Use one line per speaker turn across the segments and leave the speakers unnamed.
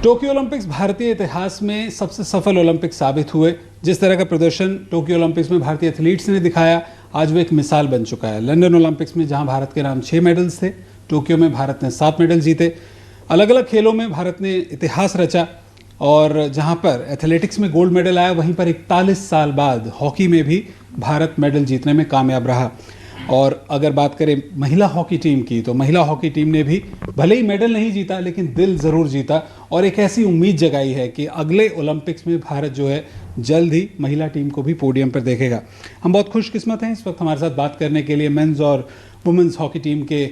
Tokyo Olympics भारतीय इतिहास में सबसे सफल ओलंपिक साबित हुए। जिस तरह का प्रदर्शन टोक्यो ओलंपिक्स में भारतीय एथलीट्स ने दिखाया, आज वो एक मिसाल बन चुका है। लंदन ओलंपिक्स में जहां भारत के नाम 6 मेडल्स थे, टोक्यो में भारत ने 7 मेडल जीते। अलग अलग खेलों में भारत ने इतिहास रचा और जहां पर एथलेटिक्स में गोल्ड मेडल आया, वहीं पर 41 साल बाद हॉकी में भी भारत मेडल जीतने में कामयाब रहा। और अगर बात करें महिला हॉकी टीम की, तो महिला हॉकी टीम ने भी भले ही मेडल नहीं जीता, लेकिन दिल ज़रूर जीता और एक ऐसी उम्मीद जगाई है कि अगले ओलंपिक्स में भारत जो है जल्द ही महिला टीम को भी पोडियम पर देखेगा। हम बहुत खुशकिस्मत हैं, इस वक्त हमारे साथ बात करने के लिए मेंस और वुमेंस हॉकी टीम के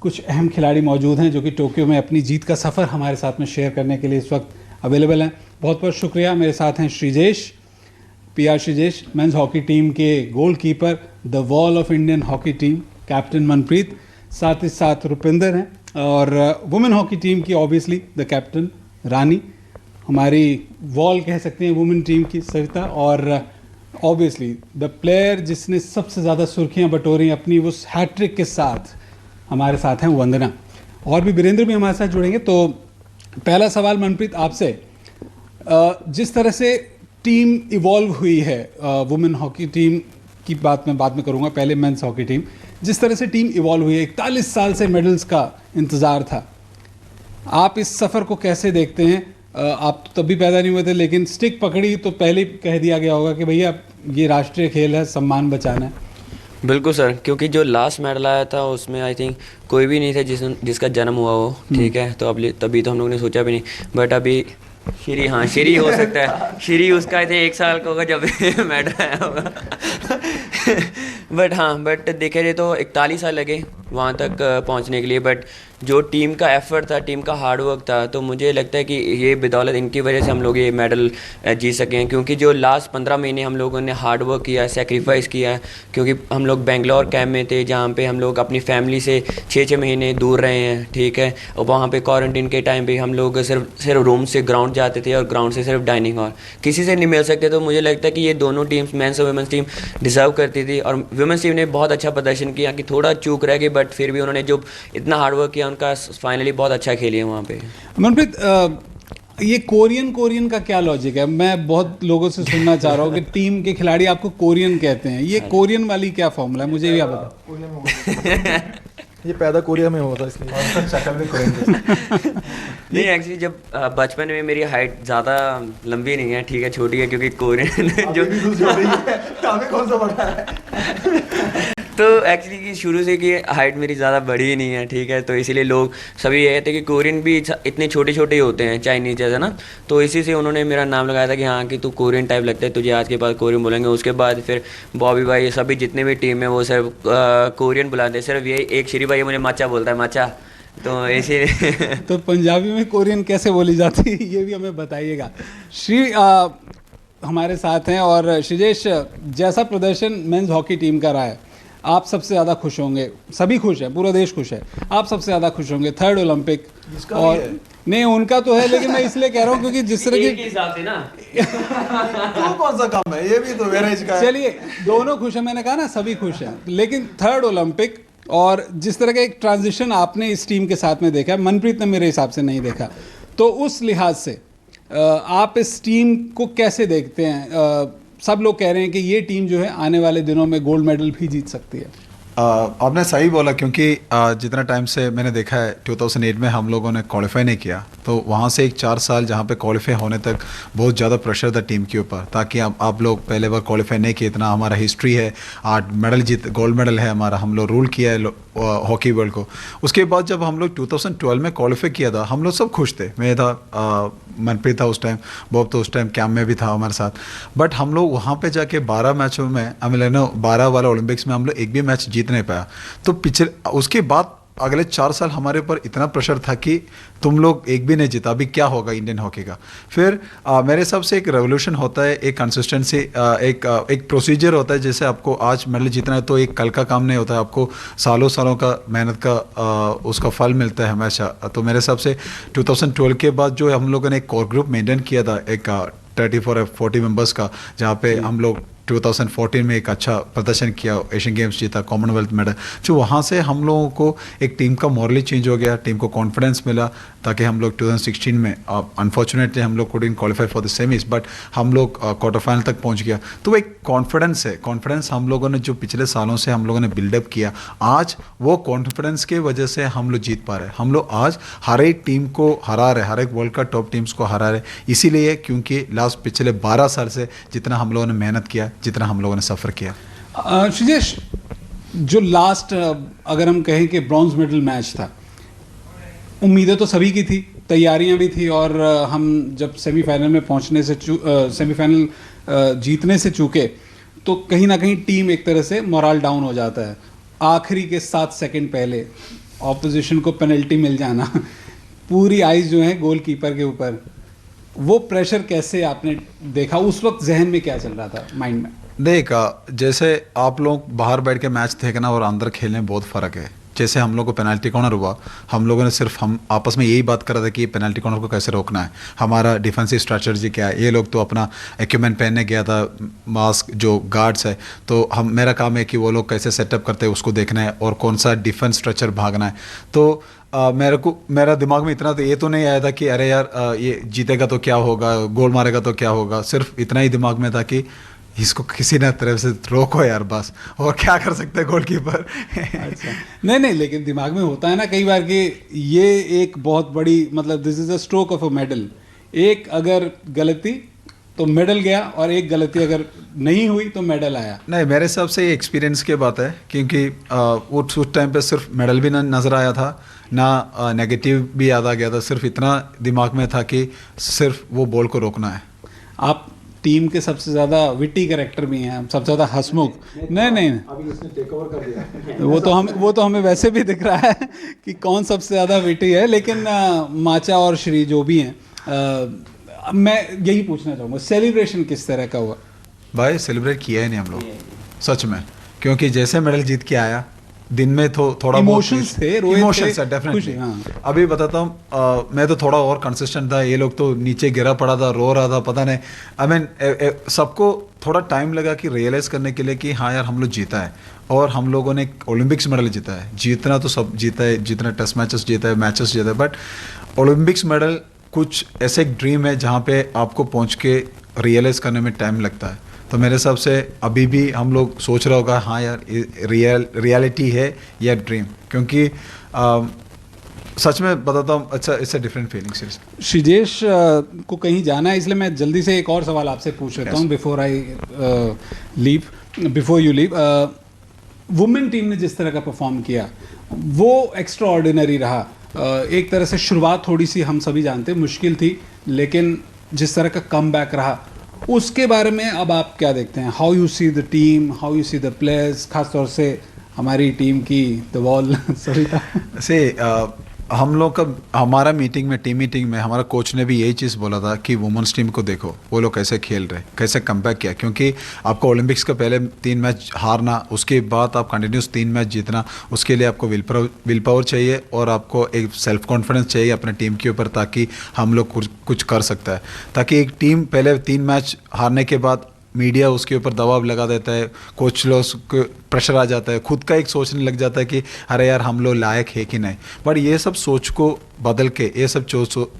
कुछ अहम खिलाड़ी मौजूद हैं, जो कि टोक्यो में अपनी जीत का सफ़र हमारे साथ में शेयर करने के लिए इस वक्त अवेलेबल हैं। बहुत बहुत शुक्रिया। मेरे साथ हैं Sreejesh, PR Sreejesh, men's hockey team के goalkeeper, the wall of Indian hockey team, captain Manpreet, साथ ही साथ रुपिंदर हैं, और वुमेन हॉकी टीम की ऑब्वियसली द कैप्टन रानी, हमारी वॉल कह सकते हैं वुमेन टीम की सविता, और ऑब्वियसली द प्लेयर जिसने सबसे ज़्यादा सुर्खियां बटोरी अपनी उस हैट्रिक के साथ, हमारे साथ हैं वंदना। और भी वीरेंद्र भी हमारे साथ जुड़ेंगे। तो पहला सवाल मनप्रीत आपसे, जिस तरह से टीम इवॉल्व हुई है, वुमेन हॉकी टीम की बात मैं बाद में करूंगा, पहले मेंस हॉकी टीम, जिस तरह से टीम इवॉल्व हुई है, 41 साल से मेडल्स का इंतज़ार था, आप इस सफ़र को कैसे देखते हैं? आप तो तब भी पैदा नहीं हुए थे, लेकिन स्टिक पकड़ी तो पहले ही कह दिया गया होगा कि भैया ये राष्ट्रीय खेल है, सम्मान बचाना है।
बिल्कुल सर, क्योंकि जो लास्ट मेडल आया था उसमें आई थिंक कोई भी नहीं था जिसका जन्म हुआ हो, ठीक है, तो तभी तो हम लोग ने सोचा भी नहीं। बट अभी श्री हो सकता है, श्री उसका आई थिंक 1 साल का होगा जब मेडल आया होगा। बट देखा जाए तो 41 साल लगे वहाँ तक पहुँचने के लिए। बट जो टीम का एफर्ट था, टीम का हार्डवर्क था, तो मुझे लगता है कि ये बदौलत इनकी वजह से हम लोग ये मेडल जीत सके हैं। क्योंकि जो लास्ट 15 महीने हम लोगों ने हार्डवर्क किया, सेक्रीफाइस किया, क्योंकि हम लोग बेंगलोर कैंप में थे, जहाँ पे हम लोग अपनी फैमिली से 6-6 महीने दूर रहे हैं, ठीक है, और वहाँ पे क्वारंटीन के टाइम पे हम लोग सिर्फ रूम से ग्राउंड जाते थे और ग्राउंड से सिर्फ डाइनिंग हॉल, किसी से नहीं मिल सकते। तो मुझे लगता है कि ये दोनों टीम्स, मेंस और वुमेंस टीम, डिजर्व करती थी। और वुमेंस टीम ने बहुत अच्छा प्रदर्शन किया, कि थोड़ा चूक रह गई, बट फिर भी उन्होंने जो इतना हार्डवर्क किया, उनका फाइनली बहुत अच्छा खेली है वहाँ पे।
मनप्रीत, ये कोरियन का क्या लॉजिक है? मैं बहुत लोगों से सुनना चाह रहा हूँ कि टीम के खिलाड़ी आपको कोरियन कहते हैं, ये कोरियन वाली क्या फॉर्मूला है? मुझे भी आप बताओ।
ये पैदा कोरिया में हुआ था, इसलिए शक्ल भी कोरियन।
नहीं, एक्चुअली जब बचपन में मेरी हाइट ज़्यादा लंबी नहीं है, ठीक है, छोटी है, क्योंकि कोरियन जो
कौन सा बड़ा है
तो एक्चुअली कि शुरू से कि हाइट मेरी ज़्यादा बड़ी ही नहीं है, ठीक है, तो इसीलिए लोग सभी ये कहते हैं कि कोरियन भी इतने छोटे छोटे ही होते हैं, चाइनीज जैसे ना, तो इसी से उन्होंने मेरा नाम लगाया था कि हाँ कि तू कोरियन टाइप लगता है, तुझे आज के बाद कोरियन बोलेंगे। उसके बाद फिर बॉबी भाई, सभी जितने भी टीम है वो सिर्फ कोरियन बुलाते हैं, सिर्फ ये एक श्री भाई मुझे माचा बोलता है, माचा, तो इसीलिए।
तो पंजाबी में कोरियन कैसे बोली जाती है, ये भी हमें बताइएगा। श्री हमारे साथ हैं, और श्रीजेश, जैसा प्रदर्शन मेंस हॉकी टीम का रहा है, आप सबसे ज़्यादा खुश होंगे, सभी खुश हैं, पूरा देश खुश है, आप सबसे ज़्यादा खुश होंगे, 3rd ओलंपिक। और नहीं, उनका तो है, लेकिन मैं इसलिए कह रहा हूँ क्योंकि जिस तरह की
हिसाब से ना
तो कौन सा काम है, ये भी तो एवरेज का है।
चलिए, दोनों खुश हैं, मैंने कहा ना सभी खुश हैं, लेकिन 3rd ओलंपिक और जिस तरह का एक ट्रांजिशन आपने इस टीम के साथ में देखा, मनप्रीत ने मेरे हिसाब से नहीं देखा, तो उस लिहाज से आप इस टीम को कैसे देखते हैं? सब लोग कह रहे हैं कि ये टीम जो है आने वाले दिनों में गोल्ड मेडल भी जीत सकती है।
आपने सही बोला, क्योंकि जितना टाइम से मैंने देखा है, 2008 में हम लोगों ने क्वालिफाई नहीं किया, तो वहाँ से एक 4 साल जहाँ पे क्वालिफाई होने तक बहुत ज़्यादा प्रेशर था टीम के ऊपर, ताकि आप लोग पहले बार क्वालिफाई नहीं किए, इतना हमारा हिस्ट्री है, 8 मेडल गोल्ड मेडल है हमारा, हम लोग रूल किया है हॉकी वर्ल्ड को। उसके बाद जब हम लोग 2012 में क्वालिफाई किया था, हम लोग सब खुश थे, मैं था, मनप्रीत था उस टाइम, बॉब तो उस टाइम कैंप में भी था हमारे साथ। बट हम लोग वहाँ पे जाके 12 मैचों में, 12 वाला ओलंपिक्स में हम लोग एक भी मैच जीत नहीं पाया। तो पिछले उसके बाद अगले 4 साल हमारे ऊपर इतना प्रेशर था कि तुम लोग एक भी नहीं जीता, अभी क्या होगा इंडियन हॉकी का। फिर मेरे हिसाब से एक रेवोल्यूशन होता है, एक कंसिस्टेंसी, एक प्रोसीजर होता है, जैसे आपको आज मेडल जीतना है तो एक कल का काम नहीं होता है, आपको सालों सालों का मेहनत का उसका फल मिलता है हमेशा। तो मेरे हिसाब से 2012 के बाद जो हम लोगों ने एक कोर ग्रुप मेंटेन किया था, एक 34 या 40 मेंबर्स का, जहाँ पे हम लोग 2014 में एक अच्छा प्रदर्शन किया, एशियन गेम्स जीता, कॉमनवेल्थ मेडल। जो वहाँ से हम लोगों को एक टीम का मॉरली चेंज हो गया, टीम को कॉन्फिडेंस मिला, ताकि हम लोग 2016 में अनफॉर्चुनेटली हम लोग couldn't qualify for the semis, but हम लोग क्वार्टर फाइनल तक पहुँच गया। तो वो एक कॉन्फिडेंस है, कॉन्फिडेंस हम लोगों ने जो पिछले सालों से हम लोगों ने बिल्डअप किया, आज वो कॉन्फिडेंस के वजह से हम लोग जीत पा रहे हैं। हम लोग आज हर एक टीम को हरा रहे, हर एक वर्ल्ड का टॉप टीम्स को हरा रहे, इसीलिए क्योंकि लास्ट पिछले 12 साल से जितना हम लोगों ने मेहनत किया, जितना हम लोगों ने सफ़र किया।
श्रीजेश, जो लास्ट अगर हम कहें कि ब्रॉन्ज मेडल मैच था, उम्मीदें तो सभी की थी, तैयारियां भी थी, और हम जब सेमीफाइनल में पहुंचने से सेमीफाइनल जीतने से चूके तो कहीं ना कहीं टीम एक तरह से मोरल डाउन हो जाता है। आखिरी के 7 सेकंड पहले ऑपोजिशन को पेनल्टी मिल जाना, पूरी आइज जो है गोलकीपर के ऊपर, वो प्रेशर कैसे आपने देखा? उस वक्त जहन में क्या चल रहा था माइंड में?
देखा, जैसे आप लोग बाहर बैठ के मैच देखना और अंदर खेलने में बहुत फ़र्क है। जैसे हम लोग को पेनल्टी कॉर्नर हुआ, हम लोगों ने सिर्फ हम आपस में यही बात कर रहे थे कि पेनल्टी कॉर्नर को कैसे रोकना है, हमारा डिफेंसिव स्ट्रैटेजी क्या है। ये लोग तो अपना इक्विपमेंट पहनने गया था, मास्क जो गार्ड्स है, तो मेरा काम है कि वो लोग कैसे सेटअप करते हैं उसको देखना है, और कौन सा डिफेंस स्ट्रक्चर भागना है। तो मेरा दिमाग में इतना तो ये तो नहीं आया था कि अरे यार ये जीतेगा तो क्या होगा, गोल मारेगा तो क्या होगा। सिर्फ इतना ही दिमाग में था कि इसको किसी न तरफ से रोको यार, बस, और क्या कर सकते हैं गोलकीपर।
अच्छा, नहीं, लेकिन दिमाग में होता है ना कई बार कि ये एक बहुत बड़ी, मतलब this is a stroke of a medal. एक अगर गलती तो मेडल गया, और एक गलती अगर नहीं हुई तो मेडल आया।
नहीं, मेरे हिसाब से ये एक्सपीरियंस की बात है, क्योंकि उस टाइम पे सिर्फ मेडल भी ना नज़र आया था, ना नेगेटिव भी याद आ गया था। सिर्फ इतना दिमाग में था कि सिर्फ वो बॉल को रोकना है।
आप टीम के सबसे ज़्यादा विटी कैरेक्टर भी हैं, सबसे ज़्यादा हंसमुख। नहीं,
अभी इसने टेक ओवर कर दिया।
वो तो हमें वैसे भी दिख रहा है कि कौन सबसे ज़्यादा विटी है। लेकिन माचा और श्री जो भी हैं, मैं यही पूछना चाहूँगा, सेलिब्रेशन किस तरह का हुआ?
भाई सेलिब्रेट किया ही नहीं हम लोग, सच में, क्योंकि जैसे मेडल जीत के आया, दिन में थोड़ा
इमोशंस थे,
इमोशंस है डेफिनेटली।
हाँ।
अभी बताता हूँ, मैं तो थोड़ा और कंसिस्टेंट था, ये लोग तो नीचे गिरा पड़ा था, रो रहा था, पता नहीं। आई मीन सबको थोड़ा टाइम लगा कि रियलाइज़ करने के लिए कि हाँ यार हम लोग जीता है, और हम लोगों ने ओलंपिक्स मेडल जीता है। जीतना तो सब जीता है, जितना टेस्ट मैचेस जीता है, मैचेस जीता है, बट ओलंपिक्स मेडल कुछ ऐसे एक ड्रीम है जहाँ पे आपको पहुँच के रियलाइज़ करने में टाइम लगता है। तो मेरे हिसाब से अभी भी हम लोग सोच रहा होगा हाँ यार रियलिटी है या ड्रीम, क्योंकि सच में बताता हूँ, अच्छा it's a different feeling seriously.
Sreejesh को कहीं जाना है, इसलिए मैं जल्दी से एक और सवाल आपसे पूछ लेता हूँ before you leave. Women team ने जिस तरह का परफॉर्म किया वो एक्स्ट्रा ऑर्डिनरी रहा। एक तरह से शुरुआत थोड़ी सी हम सभी जानते हैं मुश्किल थी, लेकिन जिस तरह का कमबैक रहा उसके बारे में अब आप क्या देखते हैं? How you see the team, how you see the players, खासतौर से हमारी टीम की द वॉल सरिता?
से हम लोग का हमारा टीम मीटिंग में हमारा कोच ने भी यही चीज़ बोला था कि वुमेन्स टीम को देखो, वो लोग कैसे खेल रहे, कैसे कमबैक किया। क्योंकि आपको ओलंपिक्स का पहले 3 मैच हारना, उसके बाद आप कंटिन्यूस 3 मैच जीतना, उसके लिए आपको विल पावर चाहिए, और आपको एक सेल्फ कॉन्फिडेंस चाहिए अपने टीम के ऊपर, ताकि हम लोग कुछ कर सकता है। ताकि एक टीम पहले 3 मैच हारने के बाद मीडिया उसके ऊपर दबाव लगा देता है, कोच लोग को प्रेशर आ जाता है, खुद का एक सोचने लग जाता है कि अरे यार हम लोग लायक है कि नहीं। बट ये सब सोच को बदल के, ये सब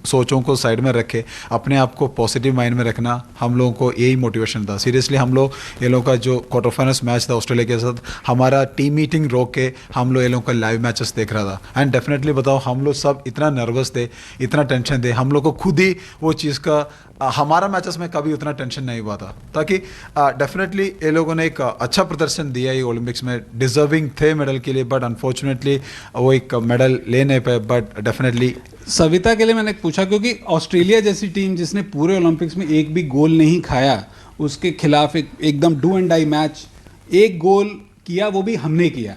सोचों को साइड में रखे, अपने आप को पॉजिटिव माइंड में रखना, हम लोगों को यही मोटिवेशन था। सीरियसली हम लोग ये लोगों का जो क्वार्टर फाइनल्स मैच था ऑस्ट्रेलिया के साथ, हमारा टीम मीटिंग रोक के हम लोग ये लोगों का लाइव मैचेस देख रहा था। एंड डेफिनेटली बताओ, हम लोग सब इतना नर्वस थे, इतना टेंशन थे, हम लोग को खुद ही वो चीज़ का हमारा मैचेस में कभी उतना टेंशन नहीं हुआ था। ताकि डेफिनेटली ये लोगों ने एक अच्छा प्रदर्शन दिया ये ओलंपिक्स में, डिजर्विंग थे मेडल के लिए, बट अनफॉर्चुनेटली वो एक मेडल ले नहीं पाए। बट डेफिनेटली
सविता के लिए मैंने पूछा, क्योंकि ऑस्ट्रेलिया जैसी टीम जिसने पूरे ओलंपिक्स में एक भी गोल नहीं खाया, उसके खिलाफ एकदम डू एंड डाई मैच, एक गोल किया, वो भी हमने किया।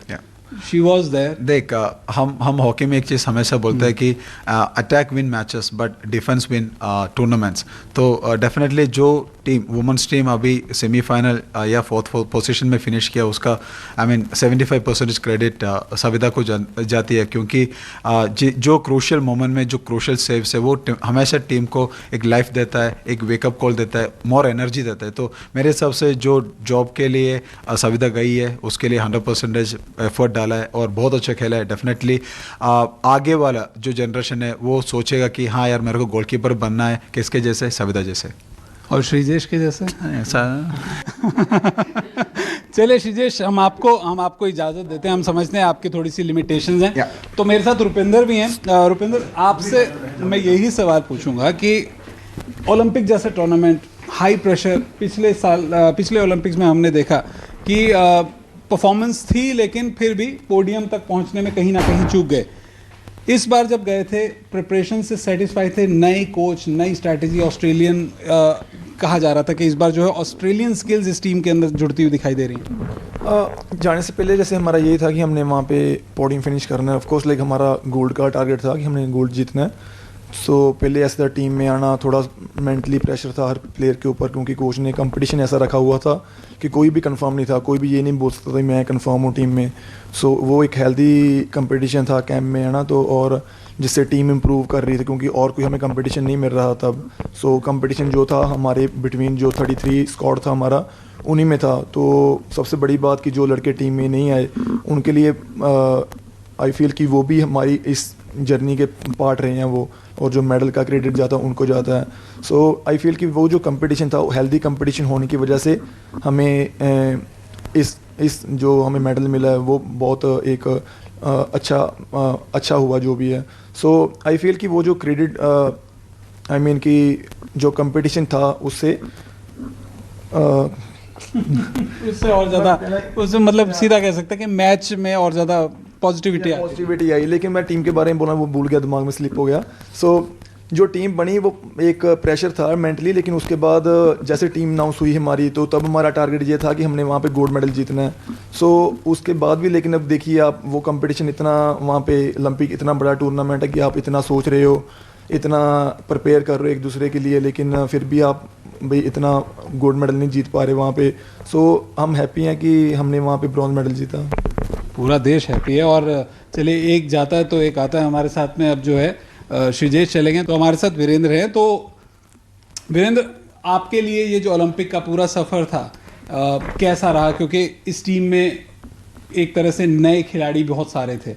She was there.
देख, हम हॉकी में एक चीज़ हमेशा बोलते हैं कि attack win matches but defence win tournaments. तो डेफिनेटली जो टीम वुमेंस टीम अभी सेमीफाइनल या फोर्थ पोजीशन में फिनिश किया, उसका 75% क्रेडिट सविता को जाती है, क्योंकि जो क्रूशियल मोमेंट में जो क्रूशियल सेव्स है वो हमेशा टीम को एक लाइफ देता है, एक वेकअप कॉल देता है, मोर एनर्जी देता है। तो मेरे हिसाब से जो जॉब के लिए सविता गई है उसके लिए 100% एफर्ट डाला है और बहुत अच्छा खेला है। डेफिनेटली आगे वाला जो जनरेशन है वो सोचेगा कि हाँ यार मेरे को गोलकीपर बनना है, किसके जैसे, सविता जैसे
और श्रीजेश के जैसे।
ऐसा।
चलिए श्रीजेश, हम आपको इजाज़त देते हैं, हम समझते हैं आपकी थोड़ी सी लिमिटेशंस हैं। तो मेरे साथ रुपिंदर भी हैं। रुपिंदर, आपसे मैं यही सवाल पूछूंगा कि ओलंपिक जैसे टूर्नामेंट, हाई प्रेशर, पिछले ओलंपिक्स में हमने देखा कि परफॉर्मेंस थी लेकिन फिर भी पोडियम तक पहुंचने में कहीं ना कहीं चूक गए। इस बार जब गए थे प्रिपरेशन से सेटिस्फाई थे, नए कोच, नई स्ट्रैटेजी, ऑस्ट्रेलियन कहा जा रहा था कि इस बार जो है ऑस्ट्रेलियन स्किल्स इस टीम के अंदर जुड़ती हुई दिखाई दे रही हैं।
जाने से पहले जैसे हमारा यही था कि हमने वहाँ पे पोडियम फिनिश करना है। ऑफ कोर्स लाइक हमारा गोल्ड का टारगेट था कि हमने गोल्ड जीतना है। सो पहले ऐसा था, टीम में आना थोड़ा मेंटली प्रेशर था हर प्लेयर के ऊपर, क्योंकि कोच ने कंपटीशन ऐसा रखा हुआ था कि कोई भी कंफर्म नहीं था, कोई भी ये नहीं बोल सकता था मैं कंफर्म हूँ टीम में। सो वो एक हेल्दी कंपटीशन था कैंप में आना, तो और जिससे टीम इम्प्रूव कर रही थी, क्योंकि और कोई हमें कंपटीशन नहीं मिल रहा तब। सो कंपटीशन जो था हमारे बिटवीन जो 33 स्क्वाड था हमारा, उन्हीं में था। तो सबसे बड़ी बात कि जो लड़के टीम में नहीं आए उनके लिए आई फील कि वो भी हमारी इस जर्नी के पार्ट रहे हैं वो, और जो मेडल का क्रेडिट जाता है उनको जाता है। सो आई फील कि वो जो कंपटीशन था, हेल्दी कंपटीशन होने की वजह से हमें इस जो हमें मेडल मिला है वो बहुत एक अच्छा हुआ जो भी है। सो आई फील कि वो जो क्रेडिट आई मीन कि जो कंपटीशन था उससे
और ज़्यादा, उससे मतलब सीधा कह सकते हैं कि मैच में और ज़्यादा पॉजिटिविटी
आई। लेकिन मैं टीम के बारे में बोला वो भूल गया, दिमाग में स्लिप हो गया। सो जो टीम बनी वो एक प्रेशर था मेंटली, लेकिन उसके बाद जैसे टीम अनाउंस हुई हमारी, तो तब हमारा टारगेट ये था कि हमने वहाँ पे गोल्ड मेडल जीतना है। सो उसके बाद भी, लेकिन अब देखिए आप, वो कंपटीशन इतना वहाँ पे ओलंपिक इतना बड़ा टूर्नामेंट है कि आप इतना सोच रहे हो, इतना प्रिपेयर कर रहे हो एक दूसरे के लिए, लेकिन फिर भी आप भाई इतना गोल्ड मेडल नहीं जीत पा रहे वहाँ पे। सो हम हैप्पी हैं कि हमने वहाँ पे ब्रॉन्ज मेडल जीता।
पूरा देश हैप्पी है। और चलिए, एक जाता है तो एक आता है। हमारे साथ में अब जो है श्रीजेश चले गए, तो हमारे साथ वीरेंद्र हैं। तो वीरेंद्र, आपके लिए ये जो ओलंपिक का पूरा सफ़र था कैसा रहा? क्योंकि इस टीम में एक तरह से नए खिलाड़ी बहुत सारे थे,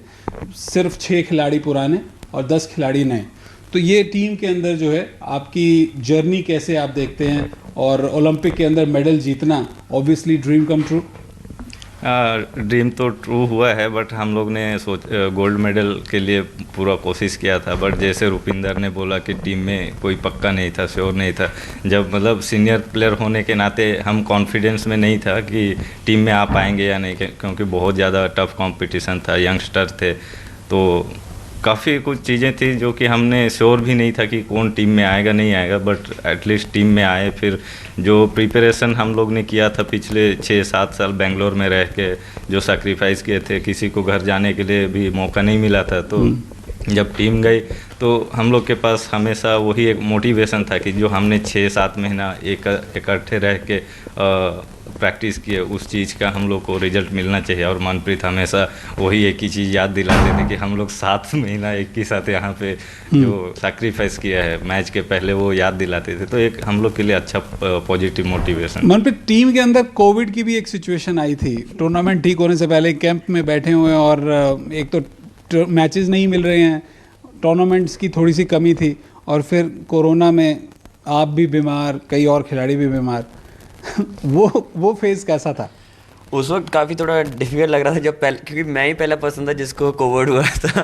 सिर्फ 6 खिलाड़ी पुराने और 10 खिलाड़ी नए। तो ये टीम के अंदर जो है आपकी जर्नी कैसे आप देखते हैं? और ओलंपिक के अंदर मेडल जीतना obviously dream come true.
Dream तो ट्रू हुआ है, बट हम लोग ने गोल्ड मेडल के लिए पूरा कोशिश किया था। बट जैसे रुपिंदर ने बोला कि टीम में कोई पक्का नहीं था, श्योर नहीं था। जब मतलब सीनियर प्लेयर होने के नाते हम कॉन्फिडेंस में नहीं था कि टीम में आ पाएंगे या नहीं, क्योंकि बहुत ज़्यादा टफ कंपटीशन था, यंगस्टर थे, तो काफ़ी कुछ चीज़ें थी जो कि हमने श्योर भी नहीं था कि कौन टीम में आएगा नहीं आएगा। बट एटलीस्ट टीम में आए। फिर जो प्रिपरेशन हम लोग ने किया था पिछले 6-7 साल बेंगलोर में रह के, जो सैक्रिफाइस किए थे, किसी को घर जाने के लिए भी मौका नहीं मिला था, तो जब टीम गई तो हम लोग के पास हमेशा वही एक मोटिवेशन था कि जो हमने 6-7 महीना इकट्ठे रह के प्रैक्टिस किए, उस चीज़ का हम लोग को रिजल्ट मिलना चाहिए। और मनप्रीत हमेशा वही एक ही चीज़ याद दिलाते थे कि हम लोग 7 महीना एक ही साथ यहाँ पे जो सैक्रिफाइस किया है मैच के पहले, वो याद दिलाते थे। तो एक हम लोग के लिए अच्छा पॉजिटिव मोटिवेशन।
मनप्रीत, टीम के अंदर कोविड की भी एक सिचुएशन आई थी, टूर्नामेंट ठीक होने से पहले कैंप में बैठे हुए हैं और एक तो मैचेस नहीं मिल रहे हैं, टूर्नामेंट्स की थोड़ी सी कमी थी, और फिर कोरोना में आप भी बीमार, कई और खिलाड़ी भी बीमार। वो फेज़ कैसा था?
उस वक्त काफ़ी थोड़ा डिफिकल्ट लग रहा था, जब क्योंकि मैं ही पहला पर्सन था जिसको कोविड हुआ था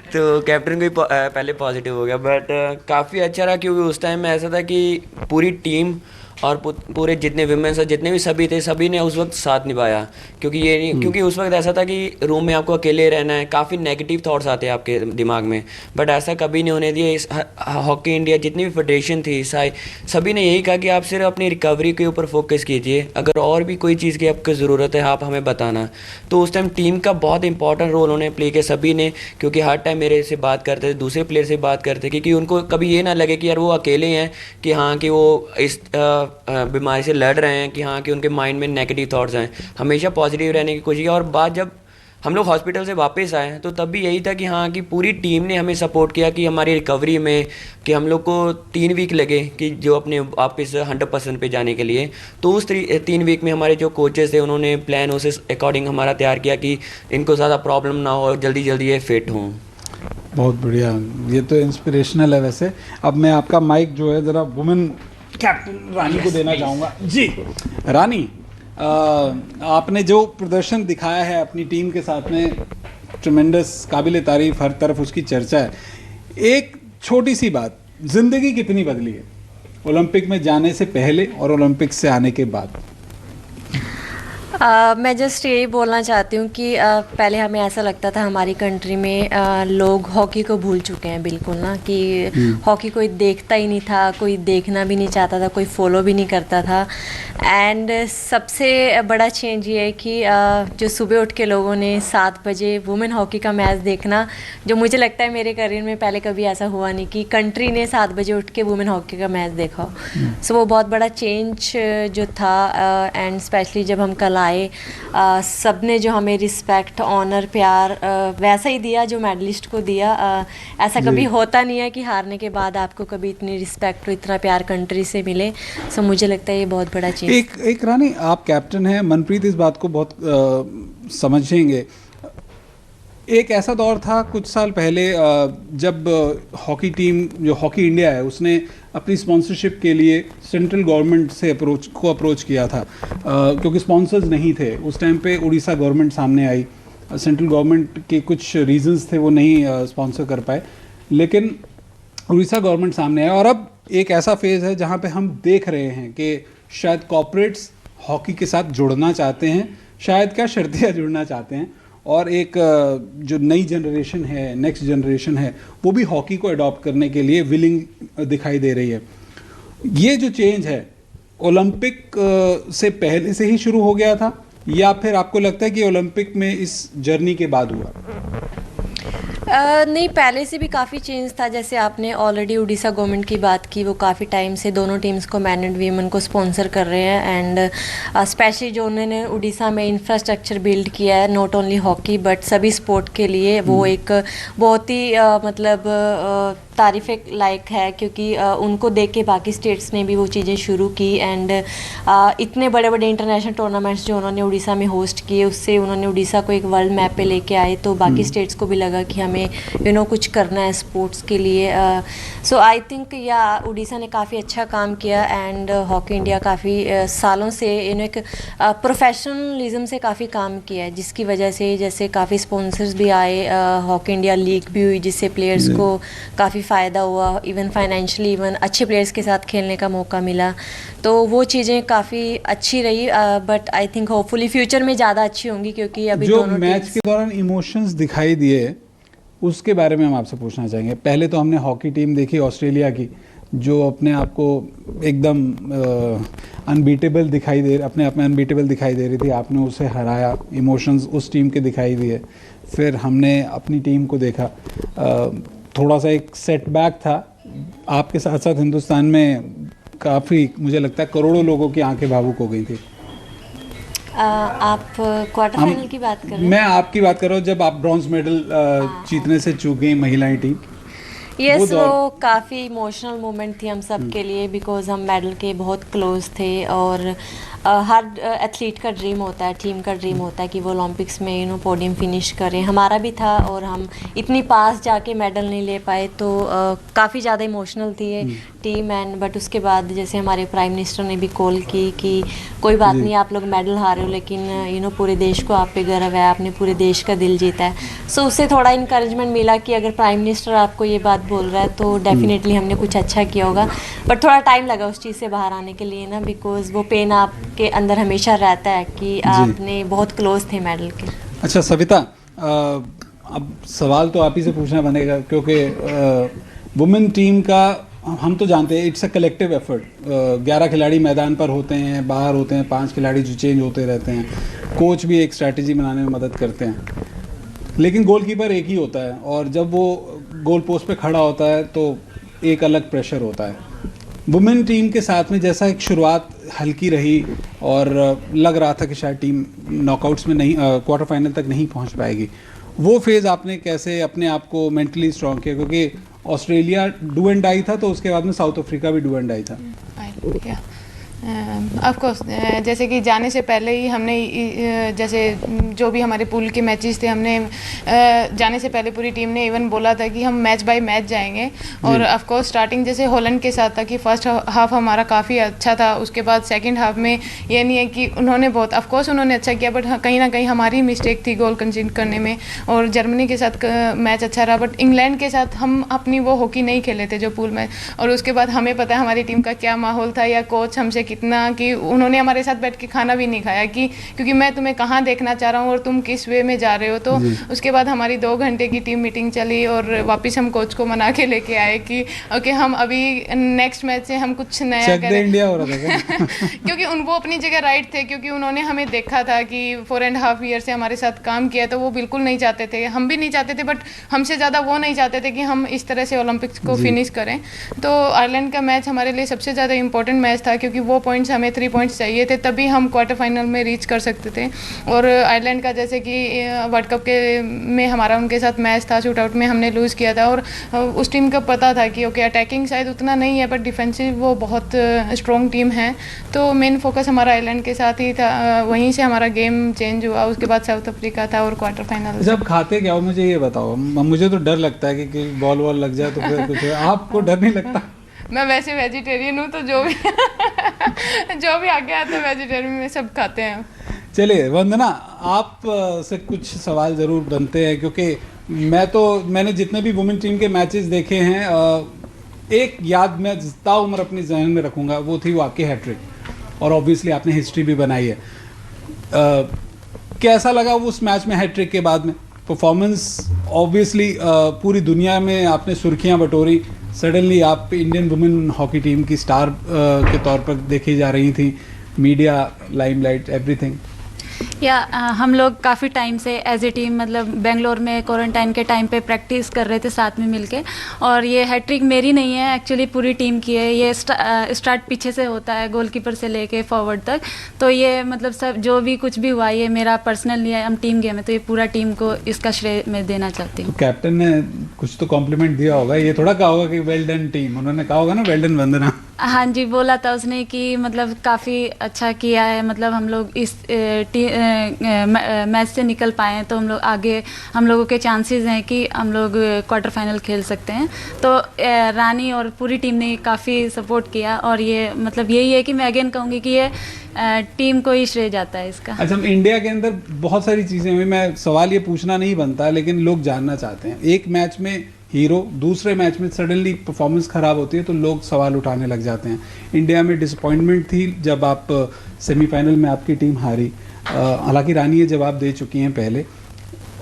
तो कैप्टन को ही पहले पॉजिटिव हो गया। बट काफ़ी अच्छा रहा, क्योंकि उस टाइम में ऐसा था कि पूरी टीम और पूरे जितने विमेंस और जितने भी सभी थे, सभी ने उस वक्त साथ निभाया। क्योंकि उस वक्त ऐसा था कि रूम में आपको अकेले रहना है, काफ़ी नेगेटिव थॉट्स आते हैं आपके दिमाग में, बट ऐसा कभी नहीं होने दिए। इस हॉकी इंडिया जितनी भी फेडरेशन थी, सभी ने यही कहा कि आप सिर्फ अपनी रिकवरी के ऊपर फोकस कीजिए, अगर और भी कोई चीज़ की आपको ज़रूरत है आप हमें बताना। तो उस टाइम टीम का बहुत इंपॉर्टेंट रोल उन्होंने प्ले किया सभी ने, क्योंकि हर टाइम मेरे से बात करते थे, दूसरे प्लेयर से बात करते, क्योंकि उनको कभी ये ना लगे कि यार वो अकेले हैं, कि हाँ कि वो इस बीमारी से लड़ रहे हैं कि हाँ कि उनके माइंड में नेगेटिव थॉट्स हैं, हमेशा पॉजिटिव रहने की कोशिश की। और बात जब हम लोग हॉस्पिटल से वापस आए तो तब भी यही था कि हाँ कि पूरी टीम ने हमें सपोर्ट किया कि हमारी रिकवरी में, कि हम लोग को 3 वीक लगे कि जो अपने वापस 100% पे जाने के लिए। तो उस 3 वीक में हमारे जो कोचेस थे उन्होंने प्लान उस अकॉर्डिंग हमारा तैयार किया कि इनको ज़्यादा प्रॉब्लम ना हो, जल्दी जल्दी ये फिट हों।
बहुत बढ़िया, ये तो इंस्पिरेशनल है। वैसे अब मैं आपका माइक जो है ज़रा वुमेन कैप्टन रानी को देना चाहूँगा। जी रानी, आपने जो प्रदर्शन दिखाया है अपनी टीम के साथ में, ट्रिमेंडस, काबिल तारीफ, हर तरफ उसकी चर्चा है। एक छोटी सी बात, ज़िंदगी कितनी बदली है ओलंपिक में जाने से पहले और ओलंपिक से आने के बाद?
मैं जस्ट यही बोलना चाहती हूँ कि पहले हमें ऐसा लगता था हमारी कंट्री में लोग हॉकी को भूल चुके हैं बिल्कुल ना, कि हॉकी कोई देखता ही नहीं था, कोई देखना भी नहीं चाहता था, कोई फॉलो भी नहीं करता था। एंड सबसे बड़ा चेंज ये है कि जो सुबह उठ के लोगों ने 7 बजे वुमेन हॉकी का मैच देखना, जो मुझे लगता है मेरे करियर में पहले कभी ऐसा हुआ नहीं कि कंट्री ने 7 बजे उठ के वुमेन हॉकी का मैच देखा हो। सो वो बहुत बड़ा चेंज जो था। एंड स्पेशली जब हम कल आए, सब ने जो हमें रिस्पेक्ट, ऑनर, प्यार वैसा ही दिया जो मेडलिस्ट को दिया। ऐसा कभी होता नहीं है कि हारने के बाद आपको कभी इतनी रिस्पेक्ट और इतना प्यार कंट्री से मिले। सो मुझे लगता है ये बहुत बड़ा चीज़।
एक रानी, आप कैप्टन हैं, मनप्रीत इस बात को बहुत समझेंगे। एक ऐसा दौर था कुछ साल पहले जब हॉकी टीम, जो हॉकी इंडिया है, उसने अपनी स्पॉन्सरशिप के लिए सेंट्रल गवर्नमेंट से अप्रोच किया था, क्योंकि स्पॉन्सर्स नहीं थे उस टाइम पे। उड़ीसा गवर्नमेंट सामने आई, सेंट्रल गवर्नमेंट के कुछ रीजंस थे, वो नहीं स्पॉन्सर कर पाए, लेकिन उड़ीसा गवर्नमेंट सामने आया। और अब एक ऐसा फेज़ है जहाँ पे हम देख रहे हैं कि शायद कॉर्पोरेट्स हॉकी के साथ जुड़ना चाहते हैं, शायद क्या शर्तिया जुड़ना चाहते हैं, और एक जो नई जनरेशन है, नेक्स्ट जनरेशन है, वो भी हॉकी को अडॉप्ट करने के लिए विलिंग दिखाई दे रही है। ये जो चेंज है ओलंपिक से पहले से ही शुरू हो गया था, या फिर आपको लगता है कि ओलंपिक में इस जर्नी के बाद हुआ?
नहीं, पहले से भी काफ़ी चेंज था। जैसे आपने ऑलरेडी उड़ीसा गवर्नमेंट की बात की, वो काफ़ी टाइम से दोनों टीम्स को, मैन एंड वीमेन को स्पॉन्सर कर रहे हैं। एंड स्पेशली जो उन्होंने उड़ीसा में इंफ्रास्ट्रक्चर बिल्ड किया है, नॉट ओनली हॉकी बट सभी स्पोर्ट के लिए, वो एक बहुत ही मतलब तारीफ़ लायक है, क्योंकि उनको देख के बाकी स्टेट्स ने भी वो चीज़ें शुरू की। एंड इतने बड़े बड़े इंटरनेशनल टूर्नामेंट्स जो उन्होंने उड़ीसा में होस्ट किए, उससे उन्होंने उड़ीसा को एक वर्ल्ड मैप पे लेके आए, तो बाकी स्टेट्स को भी लगा कि हमें कुछ करना है स्पोर्ट्स के लिए। सो आई थिंक या उड़ीसा ने काफ़ी अच्छा काम किया। एंड हॉकी इंडिया काफ़ी सालों से एक प्रोफेशनलिज्म से काफ़ी काम किया है, जिसकी वजह से जैसे काफ़ी स्पॉन्सर्स भी आए, हॉकी इंडिया लीग भी हुई, जिससे प्लेयर्स को काफ़ी फ़ायदा हुआ, इवन फाइनेंशियली, इवन अच्छे प्लेयर्स के साथ खेलने का मौका मिला। तो वो चीज़ें काफ़ी अच्छी रही। But I think hopefully future में ज़्यादा अच्छी होंगी, क्योंकि अभी
जो
दोनों
मैच के दौरान इमोशंस दिखाई दिए, उसके बारे में हम आपसे पूछना चाहेंगे। पहले तो हमने हॉकी टीम देखी ऑस्ट्रेलिया की, जो अपने आप को एकदम अनबीटेबल दिखाई दे, अपने आप में अनबीटेबल दिखाई दे रही थी। आपने उसे हराया, इमोशंस उस टीम के दिखाई दिए। फिर हमने अपनी टीम को देखा, थोड़ा सा एक सेटबैक था। आपके साथ साथ हिंदुस्तान में काफ़ी, मुझे लगता है करोड़ों लोगों की आंखें भावुक हो गई थी।
आप क्वार्टर फाइनल की बात कर रहे हैं?
मैं आपकी बात कर रहा हूँ जब आप ब्रॉन्ज मेडल जीतने से चूक गई महिलाएं टीम।
यस, वो काफ़ी इमोशनल मोमेंट थी हम सब के लिए, बिकॉज हम मेडल के बहुत क्लोज थे। और हर एथलीट का ड्रीम होता है, टीम का ड्रीम होता है कि वो ओलंपिक्स में पोडियम फिनिश करें। हमारा भी था, और हम इतनी पास जाके मेडल नहीं ले पाए, तो काफ़ी ज़्यादा इमोशनल थी ये टीम। एंड बट उसके बाद जैसे हमारे प्राइम मिनिस्टर ने भी कॉल की कि कोई बात नहीं, आप लोग मेडल हारे हो, लेकिन पूरे देश को आप पे गर्व है, आपने पूरे देश का दिल जीता है। सो उससे थोड़ा इंकरेजमेंट मिला कि अगर प्राइम मिनिस्टर आपको ये बात बोल रहा है तो डेफिनेटली हमने कुछ अच्छा किया होगा। बट थोड़ा टाइम लगा उस चीज़ से बाहर आने के लिए ना, बिकॉज वो पेन आपके अंदर हमेशा रहता है कि आपने बहुत क्लोज थे मेडल के।
अच्छा सविता, अब सवाल तो आप ही से पूछना बनेगा, क्योंकि वुमेन टीम का हम तो जानते हैं इट्स अ कलेक्टिव एफर्ट। 11 खिलाड़ी मैदान पर होते हैं, बाहर होते हैं, 5 खिलाड़ी जो चेंज होते रहते हैं, कोच भी एक स्ट्रैटेजी बनाने में मदद करते हैं, लेकिन गोलकीपर एक ही होता है, और जब वो गोल पोस्ट पे खड़ा होता है तो एक अलग प्रेशर होता है। वुमेन टीम के साथ में जैसा एक शुरुआत हल्की रही और लग रहा था कि शायद टीम नॉकआउट्स में नहीं, क्वार्टर फाइनल तक नहीं पहुंच पाएगी, वो फेज़ आपने कैसे अपने आप को मेंटली स्ट्रॉन्ग किया? क्योंकि ऑस्ट्रेलिया डू एंड डाई था, तो उसके बाद में साउथ अफ्रीका भी डू एंड डाई था।
ऑफ कोर्स जैसे कि जाने से पहले ही हमने जैसे जो भी हमारे पूल के मैचेस थे, हमने जाने से पहले पूरी टीम ने इवन बोला था कि हम मैच बाय मैच जाएंगे। और ऑफ कोर्स स्टार्टिंग जैसे हॉलैंड के साथ था कि फर्स्ट हाफ हमारा काफ़ी अच्छा था, उसके बाद सेकंड हाफ में ये नहीं है कि उन्होंने बहुत, ऑफ कोर्स उन्होंने अच्छा किया, बट कहीं ना कहीं हमारी मिस्टेक थी गोल कंसीड करने में। और जर्मनी के साथ मैच अच्छा रहा, बट इंग्लैंड के साथ हम अपनी वो हॉकी नहीं खेले थे जो पूल में। और उसके बाद हमें पता है हमारी टीम का क्या माहौल था, या कोच हमसे कितना, कि उन्होंने हमारे साथ बैठ के खाना भी नहीं खाया कि क्योंकि मैं तुम्हें कहाँ देखना चाह रहा हूँ और तुम किस वे में जा रहे हो। तो उसके बाद हमारी 2 घंटे की टीम मीटिंग चली और वापस हम कोच को मना के लेके आए कि ओके हम अभी नेक्स्ट मैच से हम कुछ नया करें।
इंडिया हो रहा था
क्योंकि वो अपनी जगह राइट थे, क्योंकि उन्होंने हमें देखा था कि 4.5 ईयर से हमारे साथ काम किया, तो वो बिल्कुल नहीं चाहते थे, हम भी नहीं चाहते थे, बट हमसे ज़्यादा वो नहीं चाहते थे कि हम इस तरह से ओलंपिक्स को फिनिश करें। तो आयरलैंड का मैच हमारे लिए सबसे ज़्यादा इंपॉर्टेंट मैच था, क्योंकि वो पॉइंट्स हमें 3 पॉइंट्स चाहिए थे, तभी हम क्वार्टर फाइनल में रीच कर सकते थे। और आयरलैंड का जैसे कि वर्ल्ड कप के में हमारा उनके साथ मैच था, शूट आउट में हमने लूज़ किया था। और उस टीम का पता था कि ओके अटैकिंग शायद उतना नहीं है, बट डिफेंसिव वो बहुत स्ट्रॉन्ग टीम है। तो मेन फोकस हमारा आयरलैंड के साथ ही था, वहीं से हमारा गेम चेंज हुआ। उसके बाद साउथ अफ्रीका था और क्वार्टर फाइनल।
जब खाते क्या हो, मुझे ये बताओ, मुझे तो डर लगता है कि बॉल वॉल लग जाए तो फिर कुछ, आपको डर नहीं लगता?
मैं वैसे वेजिटेरियन हूँ, तो जो भी आगे आता है वेजिटेरियन में सब खाते हैं।
चलिए वंदना, आप से कुछ सवाल ज़रूर बनते हैं, क्योंकि मैंने जितने भी वुमेन टीम के मैचेस देखे हैं, एक याद मैं ताउम्र अपनी जहन में रखूँगा, वो थी वो आपकी हैट्रिक, और ऑब्वियसली आपने हिस्ट्री भी बनाई है। कैसा लगा उस मैच में हैट्रिक के बाद में परफॉर्मेंस? ऑब्वियसली पूरी दुनिया में आपने सुर्खियां बटोरी, सडनली आप इंडियन वुमेन हॉकी टीम की स्टार के तौर पर देखी जा रही थी, मीडिया लाइमलाइट एवरीथिंग।
हम लोग काफ़ी टाइम से एज ए टीम मतलब बेंगलोर में क्वारंटाइन के टाइम पे प्रैक्टिस कर रहे थे साथ में मिलके। और ये हैट्रिक मेरी नहीं है, एक्चुअली पूरी टीम की है। ये स्टार्ट पीछे से होता है, गोलकीपर से लेके फॉरवर्ड तक। तो ये मतलब सब जो भी कुछ भी हुआ, ये मेरा पर्सनल नहीं है, हम टीम गेम है, तो ये पूरा टीम को इसका श्रेय मैं देना चाहती हूँ।
तो कैप्टन ने कुछ तो कॉम्प्लीमेंट दिया होगा, ये थोड़ा कहा होगा कि वेल डन टीम, उन्होंने कहा होगा ना वेल डन वंदना।
हाँ जी, बोला था उसने कि मतलब काफ़ी अच्छा किया है, मतलब हम लोग इस मैच से निकल पाए हैं, तो हम लोग आगे, हम लोगों के चांसेस हैं कि हम लोग क्वार्टर फाइनल खेल सकते हैं। तो रानी और पूरी टीम ने काफ़ी सपोर्ट किया, और ये मतलब यही है कि मैं अगेन कहूँगी कि ये टीम को ही श्रेय जाता है इसका।
अच्छा, इंडिया के अंदर बहुत सारी चीज़ें हुई, मैं सवाल ये पूछना नहीं बनता, लेकिन लोग जानना चाहते हैं। एक मैच में हीरो, दूसरे मैच में सडनली परफॉर्मेंस ख़राब होती है, तो लोग सवाल उठाने लग जाते हैं। इंडिया में डिसअपॉइंटमेंट थी जब आप सेमीफाइनल में आपकी टीम हारी। हालांकि रानी ये जवाब दे चुकी हैं पहले,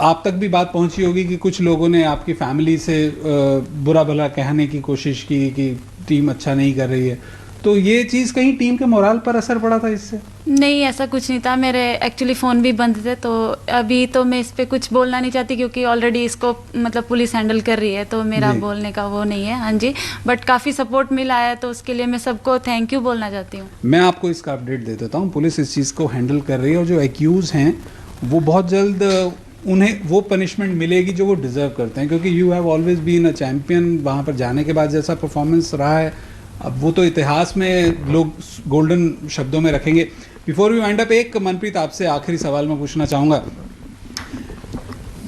आप तक भी बात पहुंची होगी कि कुछ लोगों ने आपकी फैमिली से बुरा भला कहने की कोशिश की कि टीम अच्छा नहीं कर रही है, तो ये चीज़ कहीं टीम के मोराल पर असर पड़ा था इससे?
नहीं, ऐसा कुछ नहीं था। मेरे एक्चुअली फ़ोन भी बंद थे, तो अभी तो मैं इस पर कुछ बोलना नहीं चाहती, क्योंकि ऑलरेडी इसको मतलब पुलिस हैंडल कर रही है, तो मेरा बोलने का वो नहीं है। हाँ जी, बट काफ़ी सपोर्ट मिला है, तो उसके लिए मैं सबको थैंक यू बोलना चाहती हूँ।
मैं आपको इसका अपडेट दे देता हूँ, पुलिस इस चीज़ को हैंडल कर रही है, और जो एक्यूज़ हैं वो बहुत जल्द उन्हें वो पनिशमेंट मिलेगी जो वो डिज़र्व करते हैं, क्योंकि you have always been a champion. वहाँ पर जाने के बाद जैसा परफॉर्मेंस रहा है, अब वो तो इतिहास में लोग गोल्डन शब्दों में रखेंगे। बिफोर वी वाइंड अप, एक मनप्रीत आपसे आखिरी सवाल मैं पूछना चाहूँगा।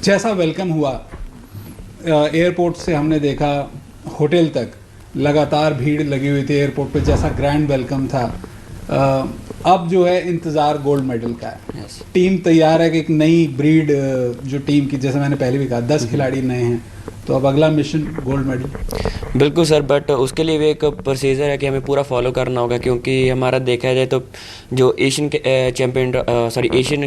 जैसा वेलकम हुआ एयरपोर्ट से, हमने देखा होटल तक लगातार भीड़ लगी हुई थी एयरपोर्ट पे, जैसा ग्रैंड वेलकम था, अब जो है इंतज़ार गोल्ड मेडल का है। टीम तैयार है कि एक नई ब्रीड जो टीम की, जैसे मैंने पहले भी कहा, 10 खिलाड़ी नए हैं, तो अब अगला मिशन गोल्ड मेडल।
बिल्कुल सर, बट उसके लिए भी एक प्रोसीजर है कि हमें पूरा फॉलो करना होगा, क्योंकि हमारा देखा जाए तो जो एशियन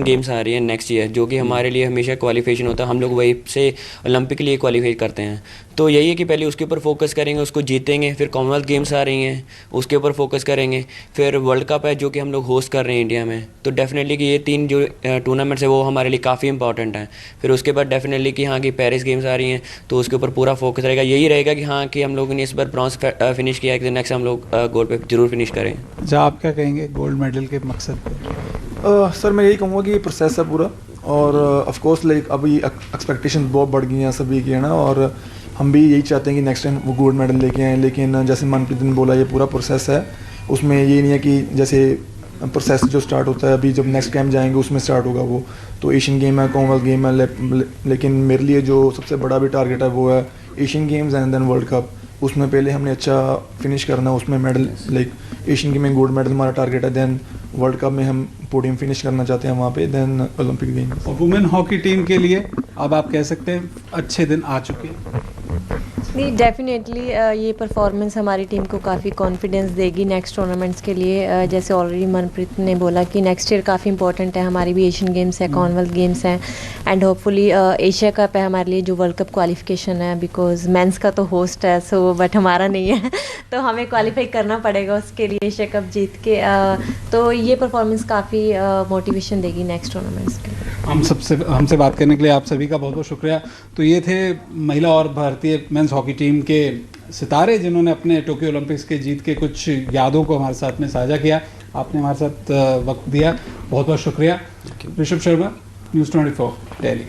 गेम्स आ रही है नेक्स्ट ईयर, जो कि हमारे लिए हमेशा क्वालिफिकेशन होता है, हम लोग वहीं से ओलंपिक के लिए क्वालिफाई करते हैं। तो यही है कि पहले उसके ऊपर फोकस करेंगे, उसको जीतेंगे, फिर कॉमनवेल्थ गेम्स आ रही हैं उसके ऊपर फोकस करेंगे, फिर वर्ल्ड कप है जो कि हम लोग होस्ट कर रहे हैं इंडिया में। तो डेफिनेटली कि ये 3 जो टूर्नामेंट्स है वो हमारे लिए काफ़ी इंपॉर्टेंट हैं। फिर उसके बाद डेफिनेटली कि हाँ कि पेरिस गेम्स आ रही हैं, तो उसके ऊपर पूरा फोकस रहेगा, यही रहेगा कि हाँ कि हम लोगों ने इस बार ब्रॉन्ज फिनिश किया है कि नेक्स्ट हम लोग गोल्ड पे जरूर फिनिश करें।
अच्छा, आप क्या कहेंगे गोल्ड मेडल के मकसद पे?
सर मैं यही कहूँगा कि ये प्रोसेस है पूरा, और ऑफ कोर्स लाइक अभी एक्सपेक्टेशन बहुत बढ़ गई हैं सभी की, है ना, और हम भी यही चाहते हैं कि नेक्स्ट टाइम वो गोल्ड मेडल लेके आएँ। लेकिन जैसे मनप्रीत ने बोला, ये पूरा प्रोसेस है, उसमें ये नहीं है कि जैसे प्रोसेस जो स्टार्ट होता है अभी जब नेक्स्ट गेम जाएंगे उसमें स्टार्ट होगा वो, तो एशियन गेम है, कॉमनवेल्थ गेम है, लेकिन मेरे लिए जो सबसे बड़ा भी टारगेट है वो है Asian Games and then World Cup. उसमें पहले हमने अच्छा फिनिश करना है, उसमें मेडल लाइक एशियन गेम में गोल्ड मेडल हमारा टारगेट है, देन वर्ल्ड कप में हम पोडियम फिनिश करना चाहते हैं वहाँ पे, देन ओलंपिक गेम्स।
और वुमेन हॉकी टीम के लिए अब आप कह सकते हैं अच्छे दिन आ चुके हैं।
नहीं, डेफिनेटली ये परफॉर्मेंस हमारी टीम को काफ़ी कॉन्फिडेंस देगी नेक्स्ट टूर्नामेंट्स के लिए। जैसे ऑलरेडी मनप्रीत ने बोला कि नेक्स्ट ईयर काफ़ी इंपॉर्टेंट है, हमारी भी एशियन गेम्स है, कॉमनवेल्थ गेम्स हैं, एंड होपफुली एशिया कप है हमारे लिए जो वर्ल्ड कप क्वालिफिकेशन है, बिकॉज मेंस का तो होस्ट है सो बट हमारा नहीं है तो हमें क्वालिफाई करना पड़ेगा उसके लिए एशिया कप जीत के। तो ये परफॉर्मेंस काफ़ी मोटिवेशन देगी नेक्स्ट टूर्नामेंट्स के लिए।
हमसे बात करने के लिए आप सभी का बहुत बहुत शुक्रिया। तो ये थे महिला और भारतीय मेंस हॉकी टीम के सितारे जिन्होंने अपने टोक्यो ओलंपिक्स के जीत के कुछ यादों को हमारे साथ में साझा किया। आपने हमारे साथ वक्त दिया, बहुत बहुत शुक्रिया। ऋषभ शर्मा, न्यूज़ 24 दिल्ली।